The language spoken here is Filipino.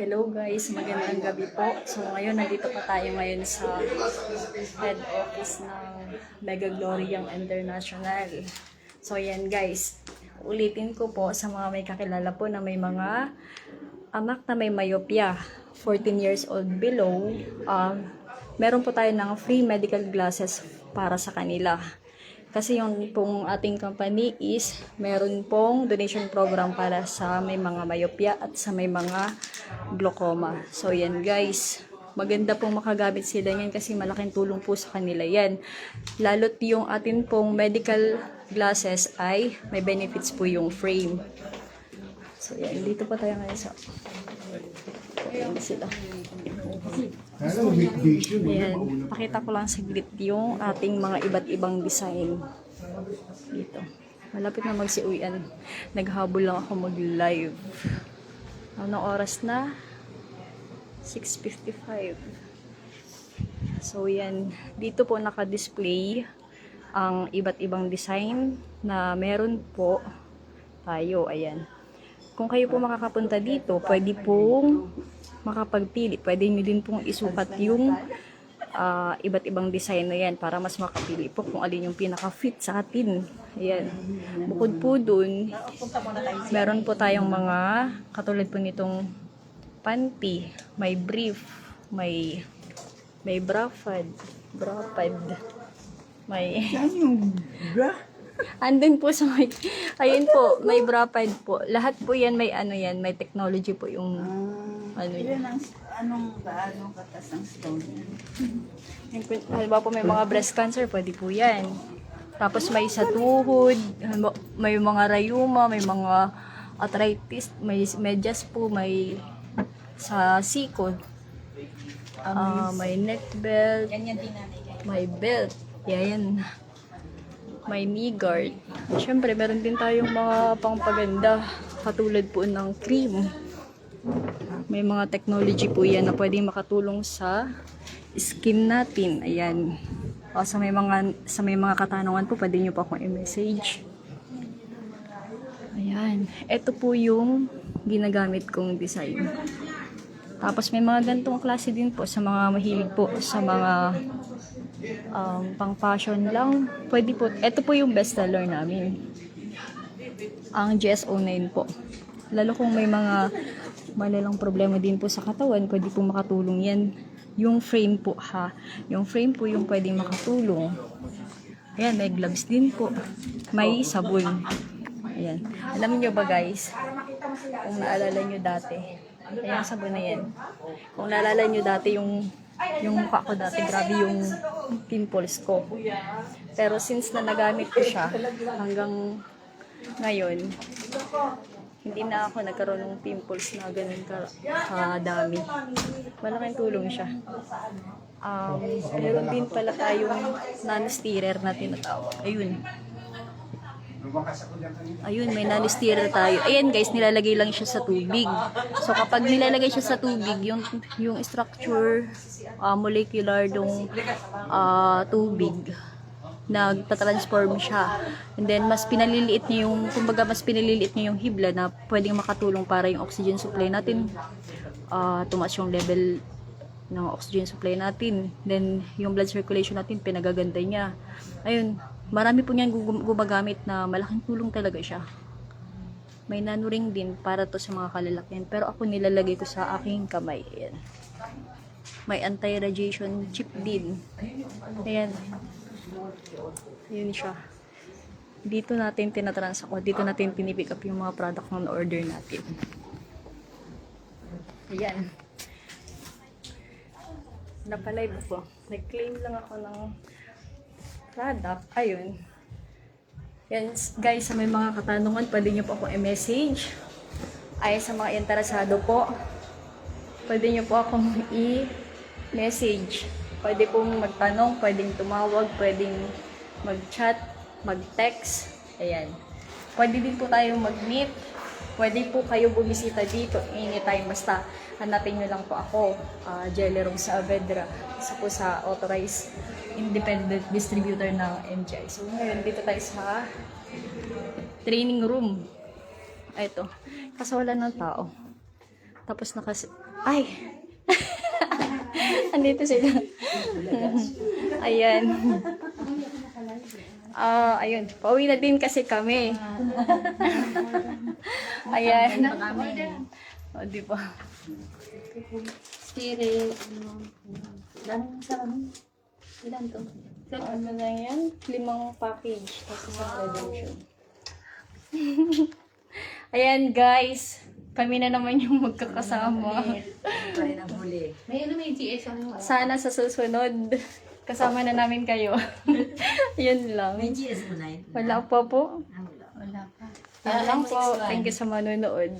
Hello guys, magandang gabi po. So ngayon, nandito pa tayo ngayon sa head office ng Mega Gloriang International. So yan guys, ulitin ko po sa mga may kakilala po na may mga anak na may myopia, 14 years old below, meron po tayo ng free medical glasses para sa kanila. Kasi yung pong ating company is meron pong donation program para sa may mga myopia at sa may mga glaucoma. So yan guys, maganda pong makagamit sila yan kasi malaking tulong po sa kanila yan. Lalo't yung atin pong medical glasses ay may benefits po yung frame. So yan, dito pa tayo ngayon sa... Ayan sila. Ayan, pakita ko lang saglit yung ating mga iba't ibang design. Dito. Malapit na magsiuwian. Naghabol lang ako mag-live. Anong oras na? 6:55. So yan, dito po naka-display ang iba't ibang design na meron po tayo. Ayan. Kung kayo po makakapunta dito, pwede pong makapagpili. Pwede nyo din pong isukat yung iba't ibang design na yan para mas makapili po kung alin yung pinaka-fit sa atin. Ayan. Bukod po dun, meron po tayong mga katulad po nitong panty, may brief, may brafad, may... Andun po sa may, ayun po, may brapad po. Lahat po yan may ano yan, may technology po yung ano yan. Anong katas ng stone? Halimbawa po may mga breast cancer, pwede po yan. Tapos may sa tuhod, may mga rayuma, may mga arthritis, may medyas po, may sa siko, may neck belt, may belt, yan. May knee guard. Siyempre, meron din tayong mga pangpaganda katulad po ng cream. May mga technology po yan na pwedeng makatulong sa skin natin. Ayan. O, sa may mga katanungan po, pwede nyo pa akong i-message. Ayan. Ito po yung ginagamit kong design. Tapos may mga gantong klase din po sa mga mahilig po sa mga pang fashion lang. Pwede po. Ito po yung best seller namin. Ang GS09 po. Lalo kung may mga malalang problema din po sa katawan, pwede po makatulong yan. Yung frame po ha. Yung frame po yung pwedeng makatulong. Ayan, may gloves din po. May sabon. Ayan. Alam niyo ba guys, kung naalala nyo dati, ayan, sabon na yan. Kung naalala nyo dati yung mukha ko dati, grabe yung pimples ko. Pero since na nagamit ko siya, hanggang ngayon, hindi na ako nagkaroon ng pimples na ganun kadami. Malaking tulong siya. Meron din pala tayong non-steerer na tinatawag. Ayun, may non-steerer tayo. Ayan guys, nilalagay lang siya sa tubig. So kapag nilalagay siya sa tubig, yung structure, molecular ng tubig, nagtatransform siya. And then mas pinaliliit niya yung hibla na pwedeng makatulong para yung oxygen supply natin, tumaas yung level ng oxygen supply natin. Then yung blood circulation natin, pinagaganda niya. Ayun, marami po niyan gumagamit na malaking tulong talaga siya. May nanoring din para to sa mga kalalakihan. Pero ako nilalagay ko sa aking kamay. Ayan. May anti-radiation chip din. Ayan. Ayan siya. Dito natin tinatransfer. Dito natin pinipick up yung mga product na na-order natin. Ayan. Napalive ako. Nag-claim lang ako ng product. Ayun. Yan guys, sa may mga katanungan, pwede nyo po ako i-message. Ay sa mga interesado po, pwede nyo po akong i-message. Pwede pong magtanong, pwedeng tumawag, pwedeng mag-chat, mag-text. Ayan. Pwede din po tayong mag-meet. Pwede po kayo bumisita dito anytime. Basta hanapin nyo lang po ako, Jelly Rose Saavedra. Isa po sa authorized independent distributor ng MGI. So ngayon, dito tayo sa training room. Ito. Kaso wala ng tao. Tapos ay! Andito sila. Ayan. Ayun. Pauwi na din kasi kami. Ayan. O, di ba? Spirit. Ilan sa kami? Ilan to? Ano lang yan? 5 package. Tapos isang redemption. Ayan, guys. Kami na naman yung magkakasama. May GS ano? Sana sa susunod, kasama na namin kayo. Yun lang. May GS mo na yun? Wala pa po. Wala pa. Yan lang po. Thank you sa manonood.